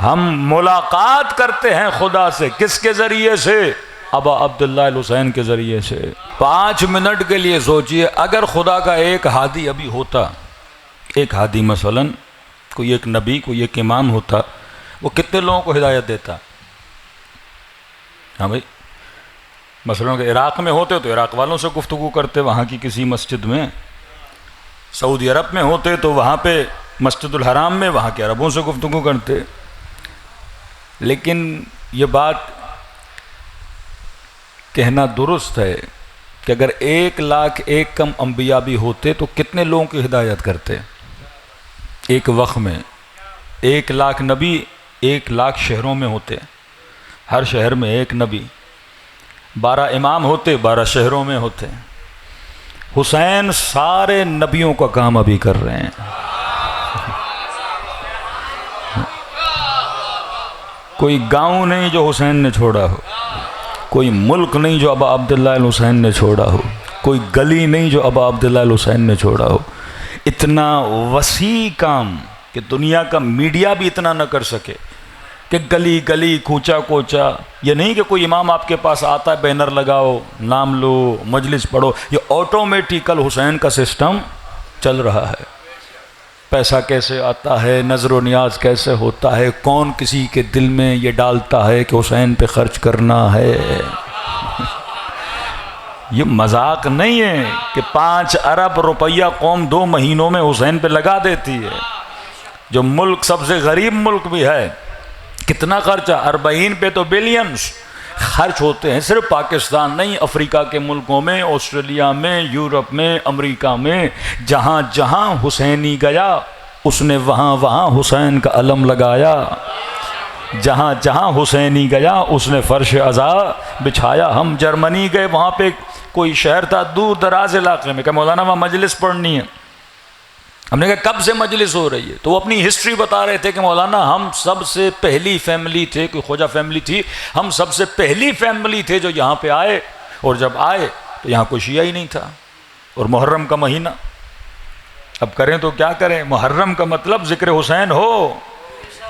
हम मुलाकात करते हैं खुदा से, किसके ज़रिए से? अबा अब्दुल्लाह अल हुसैन के ज़रिए से। 5 मिनट के लिए सोचिए, अगर खुदा का एक हादी अभी होता, एक हादी मसलन कोई एक नबी, कोई एक इमाम होता, वो कितने लोगों को हिदायत देता? हाँ भाई, मसलन के इराक़ में होते तो इराक़ वालों से गुफ्तगू करते, वहाँ की किसी मस्जिद में। सऊदी अरब में होते तो वहाँ पे मस्जिदुल हराम में वहाँ के अरबों से गुफ्तगू करते। लेकिन ये बात कहना दुरुस्त है कि अगर 1,01,000 कम अम्बिया भी होते तो कितने लोगों की हिदायत करते? एक वक्त में 1,00,000 नबी 1,00,000 शहरों में होते, हर शहर में एक नबी, 12 इमाम होते, 12 शहरों में होते। हुसैन सारे नबियों का काम अभी कर रहे हैं। कोई गांव नहीं जो हुसैन ने छोड़ा हो, कोई मुल्क नहीं जो अबा अब्दुल्लाह अल हुसैन ने छोड़ा हो, कोई गली नहीं जो अबा अब्दुल्लाह अल हुसैन ने छोड़ा हो। इतना वसी काम कि दुनिया का मीडिया भी इतना न कर सके कि गली गली कूचा कोचा। ये नहीं कि कोई इमाम आपके पास आता है, बैनर लगाओ, नाम लो, मजलिस पढ़ो। ये ऑटोमेटिकल हुसैन का सिस्टम चल रहा है। पैसा कैसे आता है, नज़र नियाज कैसे होता है, कौन किसी के दिल में ये डालता है कि हुसैन पे खर्च करना है। ये मजाक नहीं है कि 5 अरब रुपया कौम 2 महीनों में हुसैन पे लगा देती है। जो मुल्क सबसे गरीब मुल्क भी है, कितना खर्चा, 40 पे तो बिलियंस खर्च होते हैं। सिर्फ पाकिस्तान नहीं, अफ्रीका के मुल्कों में, ऑस्ट्रेलिया में, यूरोप में, अमेरिका में, जहाँ जहाँ हुसैनी गया उसने वहाँ वहाँ हुसैन का अलम लगाया। जहाँ जहाँ हुसैनी गया उसने फर्श अज़ा बिछाया। हम जर्मनी गए, वहाँ पे कोई शहर था दूर दराज इलाके में, क्या मौलाना वहाँ मजलिस पढ़नी है। हमने कहा कब से मजलिस हो रही है? तो वो अपनी हिस्ट्री बता रहे थे कि मौलाना हम सबसे पहली फैमिली थे, कोई ख्वाजा फैमिली थी, हम सबसे पहली फैमिली थे जो यहाँ पे आए, और जब आए तो यहाँ कोई शिया ही नहीं था। और मुहर्रम का महीना, अब करें तो क्या करें, मुहर्रम का मतलब ज़िक्र हुसैन हो।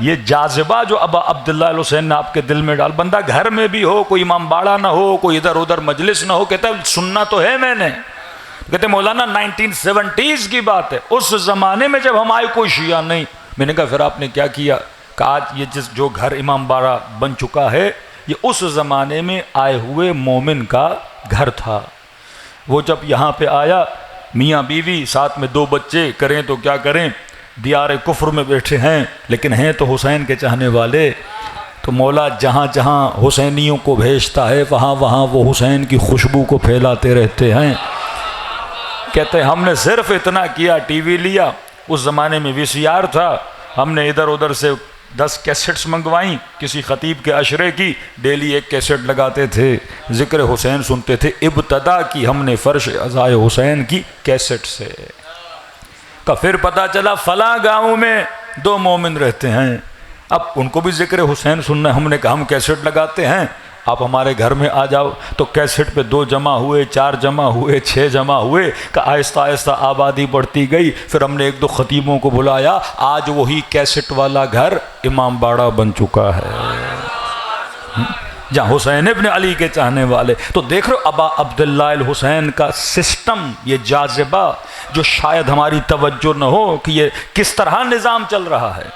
ये जाज़िबा जो अबा अब्दुल्लाह अल हुसैन ने आपके दिल में डाल, बंदा घर में भी हो, कोई इमाम बाड़ा ना हो, कोई इधर उधर मजलिस ना हो, कहता है सुनना तो है मैंने। कहते मौलाना 1970s की बात है, उस ज़माने में जब हम आए कोई शिया नहीं। मैंने कहा फिर आपने क्या किया? कहा आज ये जो घर इमाम बाड़ा बन चुका है, ये उस ज़माने में आए हुए मोमिन का घर था। वो जब यहाँ पे आया, मियाँ बीवी साथ में 2 बच्चे, करें तो क्या करें, दियार कुफ्र में बैठे हैं, लेकिन हैं तो हुसैन के चाहने वाले। तो मौला जहाँ जहाँ हुसैनियों को भेजता है वहाँ वहाँ वो हुसैन की खुशबू को फैलाते रहते हैं। कहते हमने सिर्फ इतना किया, टीवी लिया, उस ज़माने में VCR था, हमने इधर उधर से 10 कैसेट्स मंगवाई, किसी ख़तीब के अशरे की, डेली 1 कैसेट लगाते थे, ज़िक्र हुसैन सुनते थे। इब्तदा की हमने फ़र्श अज़ाए हुसैन की कैसेट से। का फिर पता चला फ़ला गाँव में 2 मोमिन रहते हैं, अब उनको भी ज़िक्र हुसैन सुनना है। हमने कहा हम कैसेट लगाते हैं, आप हमारे घर में आ जाओ। तो कैसेट पे 2 जमा हुए, 4 जमा हुए, 6 जमा हुए, का आहिस्ता आहिस्ता आबादी बढ़ती गई। फिर हमने 1-2 ख़तीबों को बुलाया, आज वही कैसेट वाला घर इमाम बाड़ा बन चुका है, जहाँ हुसैन इब्न अली के चाहने वाले। तो देख रहे हो अबा अब्दुल्लाह अल हुसैन का सिस्टम, ये जाज़िबा जो शायद हमारी तवज्जो न हो कि ये किस तरह निज़ाम चल रहा है।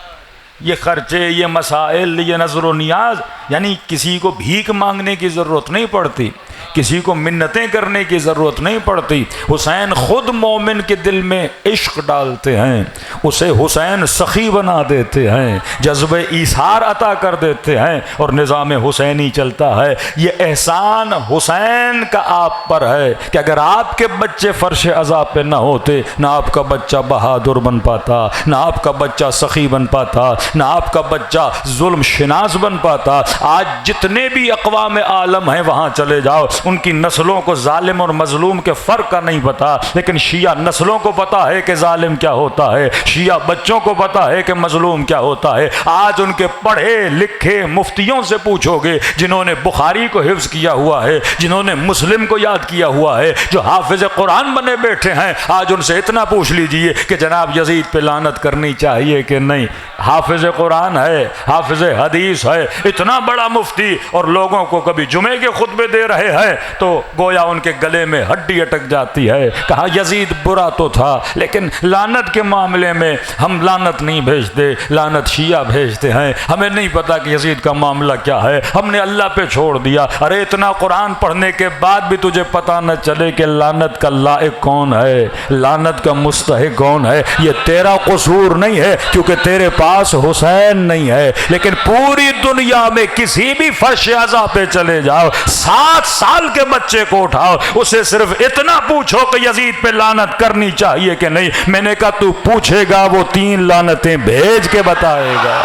ये खर्चे, ये मसाइल, ये नज़र नियाज, यानी किसी को भीख मांगने की ज़रूरत नहीं पड़ती, किसी को मिन्नतें करने की ज़रूरत नहीं पड़ती। हुसैन ख़ुद मोमिन के दिल में इश्क डालते हैं, उसे हुसैन सखी बना देते हैं, जज्बे ईसार अता कर देते हैं, और निज़ाम हुसैनी चलता है। ये एहसान हुसैन का आप पर है कि अगर आपके बच्चे फ़र्श अज़ाब पे ना होते, ना आपका बच्चा बहादुर बन पाता, ना आपका बच्चा सखी बन पाता, ना आपका बच्चा जुल्म शिनास बन पाता। आज जितने भी अक़वाम आलम हैं वहाँ चले जाओ, उनकी नस्लों को जालिम और मजलूम के फ़र्क का नहीं पता, लेकिन शिया नस्लों को पता है कि जालिम क्या होता है, शिया बच्चों को पता है कि मजलूम क्या होता है। आज उनके पढ़े लिखे मुफ्तियों से पूछोगे, जिन्होंने बुखारी को हिफ्ज़ किया हुआ है, जिन्होंने मुस्लिम को याद किया हुआ है, जो हाफिज़ कुरान बने बैठे हैं, आज उनसे इतना पूछ लीजिए कि जनाब यजीद पे लानत करनी चाहिए कि नहीं। हाफिज़ कुरान है, हाफिज़ हदीस है, इतना बड़ा मुफ्ती, और लोगों को कभी जुमे के खुतबे दे रहे हैं तो गोया उनके गले में हड्डी अटक जाती है। कहा यजीद बुरा तो था, लेकिन लानत के मामले में हम लानत नहीं भेजते, लानत शिया भेजते हैं। हमें नहीं पता कि यजीद का मामला क्या है, हमने अल्लाह पे छोड़ दिया। अरे इतना कुरान पढ़ने के बाद भी तुझे पता न चले कि लानत का लायक कौन है, लानत का मुस्तहिक कौन है। ये तेरा कसूर नहीं है, क्योंकि तेरे पास हुसैन नहीं है। लेकिन पूरी दुनिया में किसी भी फर्श अज़ा पे चले जाओ, 7 साल के बच्चे को उठाओ, उसे सिर्फ इतना पूछो कि यजीद पे लानत करनी चाहिए कि नहीं। मैंने कहा तू पूछेगा, वो 3 लानतें भेज के बताएगा।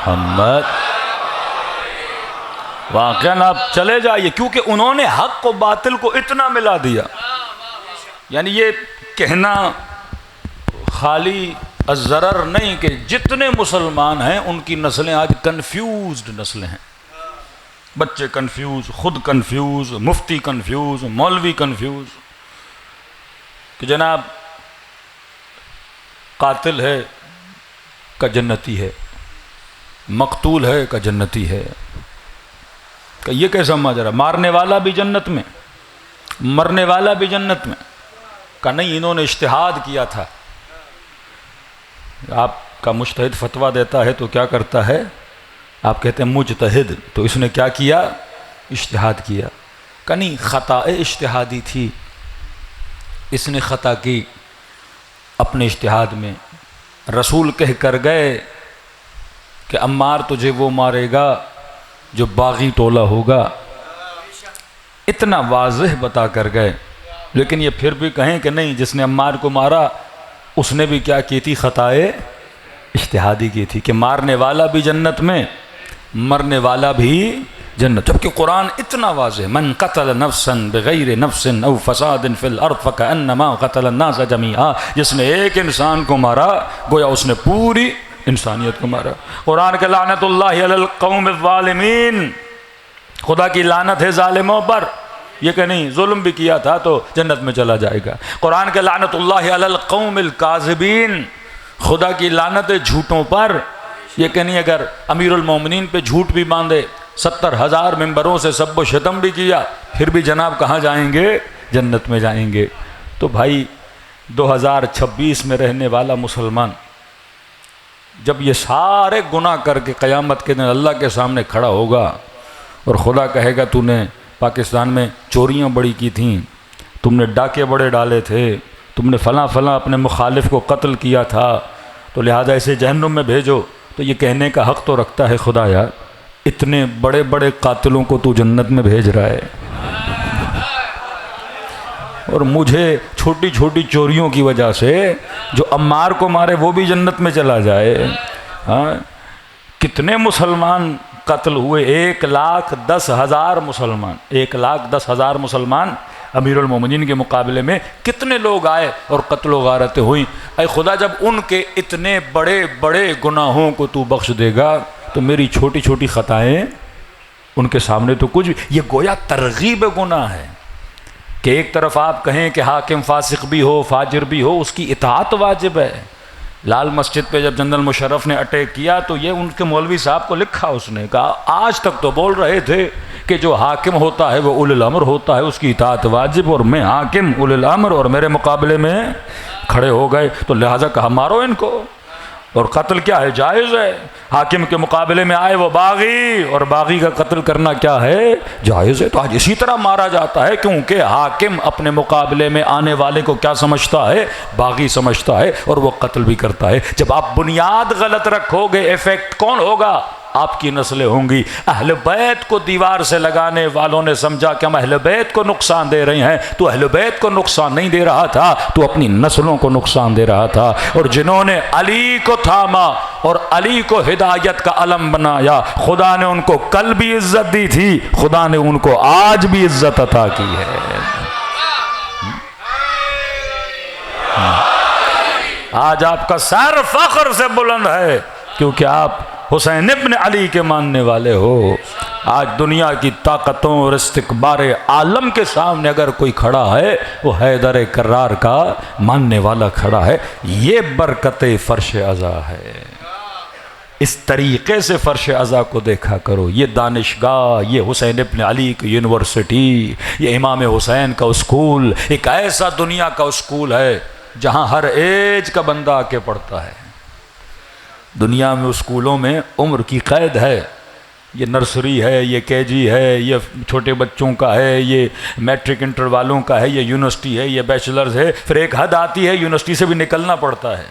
मोहम्मद वाक़अन आप चले जाइए, क्योंकि उन्होंने हक को बातिल को इतना मिला दिया। यानी ये कहना खाली अज़रर नहीं कि जितने मुसलमान हैं उनकी नस्लें आज कन्फ्यूज्ड नस्लें हैं। बच्चे कन्फ्यूज, खुद कन्फ्यूज, मुफ्ती कन्फ्यूज, मौलवी कन्फ्यूज कि जनाब कातिल है का जन्नती है, मकतूल है का जन्नती है। कि ये कैसा माजरा, मारने वाला भी जन्नत में, मरने वाला भी जन्नत में। का नहीं, इन्होंने इज्तिहाद किया था। आपका मुज्तहिद फतवा देता है तो क्या करता है, आप कहते हैं मुज्तहिद, तो इसने क्या किया, इज्तिहाद किया। का नहीं, ख़ता इज्तिहादी थी, इसने ख़ता की अपने इज्तिहाद में। रसूल कह कर गए कि अम्मार तुझे वो मारेगा जो बागी टोला होगा, इतना वाज़ेह बता कर गए। लेकिन ये फिर भी कहें कि नहीं, जिसने अम्मार को मारा उसने भी क्या की थी, ख़ताए इज्तिहादी की थी कि मारने वाला भी जन्नत में, मरने वाला भी जन्नत। जबकि कुरान इतना वाज़ेह, मन क़तल नफ्सन बिग़ैर नफ्सिन औ फ़सादिन फ़िल अर्ज़ फ़कअन्नमा क़तल अन्नास जमीआ, जिसने एक इंसान को मारा गोया उसने पूरी इंसानियत को मारा। कुरान के लानतुल्लाहि अलल क़ौमिज़ ज़ालिमीन, खुदा की लानत है ज़ालिमों पर। ये कि नहीं, जुल्म भी किया था तो जन्नत में चला जाएगा। कुरान के लानतुल्लाहि अलल क़ौमिल काज़िबीन, खुदा की लानत है झूठों पर। ये कि नहीं, अगर अमीरुल मोमिनीन पे झूठ भी बांधे, 70,000 मेंबरों से सब्ब शतम भी किया, फिर भी जनाब कहाँ जाएंगे, जन्नत में जाएंगे। तो भाई 2026 में रहने वाला मुसलमान जब ये सारे गुनाह करके क़यामत के दिन अल्लाह के सामने खड़ा होगा और खुदा कहेगा तूने पाकिस्तान में चोरियां बड़ी की थीं, तुमने डाके बड़े डाले थे, तुमने फ़लाँ फ़लाँ अपने मुखालिफ को कत्ल किया था, तो लिहाजा इसे जहन्नुम में भेजो, तो ये कहने का हक़ तो रखता है खुदा, यार इतने बड़े बड़े कातिलों को तू जन्नत में भेज रहा है और मुझे छोटी छोटी चोरियों की वजह से जो अम्मार को मारे वो भी जन्नत में चला जाए। हाँ, कितने मुसलमान कत्ल हुए, 1,10,000 मुसलमान, 1,10,000 मुसलमान अमीरुल मोमिनीन के मुकाबले में कितने लोग आए और कत्ल गारतें हुई। ऐ खुदा, जब उनके इतने बड़े बड़े गुनाहों को तू बख्श देगा तो मेरी छोटी छोटी ख़ताएँ उनके सामने तो कुछ भी। ये गोया तरगीब गुनाह है कि एक तरफ आप कहें कि हाकिम फासिक भी हो, फाजिर भी हो, उसकी इताअत वाजिब है। लाल मस्जिद पे जब जनरल मुशर्रफ ने अटैक किया तो ये उनके मौलवी साहब को लिखा, उसने कहा आज तक तो बोल रहे थे कि जो हाकिम होता है वो उलुल अम्र होता है, उसकी इताअत वाजिब, और मैं हाकिम उलुल अम्र और मेरे मुकाबले में खड़े हो गए, तो लिहाजा कहा मारो इनको। और कत्ल क्या है, जायज़ है। हाकिम के मुकाबले में आए वो बागी, और बागी का कत्ल करना क्या है, जायज़ है। तो आज इसी तरह मारा जाता है, क्योंकि हाकिम अपने मुकाबले में आने वाले को क्या समझता है, बागी समझता है, और वो कत्ल भी करता है। जब आप बुनियाद गलत रखोगे, इफेक्ट कौन होगा, आपकी नस्लें होंगी। अहले बैत को दीवार से लगाने वालों ने समझा कि हम अहले बैत को नुकसान दे रहे हैं। तो अहले बैत को नुकसान नहीं दे रहा था, तो अपनी नस्लों को नुकसान दे रहा था। और जिन्होंने अली को थामा और अली को हिदायत का अलम बनाया, खुदा ने उनको कल भी इज्जत दी थी, खुदा ने उनको आज भी इज्जत अता की है। आज आपका सर फख्र से बुलंद है, क्योंकि आप हुसैन इब्न अली के मानने वाले हो। आज दुनिया की ताकतों और इस्तिकबार आलम के सामने अगर कोई खड़ा है, वो हैदर कर्रार का मानने वाला खड़ा है। ये बरकत फर्श अज़ा है। इस तरीक़े से फ़र्श अज़ा को देखा करो। ये दानिशगाह, ये हुसैन इब्न अली की यूनिवर्सिटी, ये इमाम हुसैन का स्कूल एक ऐसा दुनिया का स्कूल है जहाँ हर एज का बंदा आके पढ़ता है। दुनिया में स्कूलों में उम्र की क़ैद है। ये नर्सरी है, ये केजी है, ये छोटे बच्चों का है, ये मैट्रिक इंटर वालों का है, ये यूनिवर्सिटी है, ये बैचलर्स है। फिर एक हद आती है, यूनिवर्सिटी से भी निकलना पड़ता है।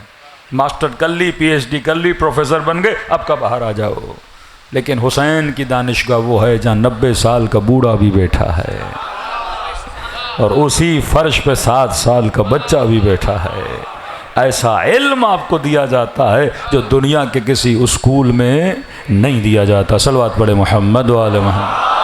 मास्टर कर ली, पीएचडी कर ली, प्रोफेसर बन गए, अब का बाहर आ जाओ। लेकिन हुसैन की दानिशगाह वो है जहाँ 90 साल का बूढ़ा भी बैठा है, और उसी फर्श पे 7 साल का बच्चा भी बैठा है। ऐसा इल्म आपको दिया जाता है जो दुनिया के किसी स्कूल में नहीं दिया जाता। सलवात पढ़े मोहम्मद वाले मोहम्मद।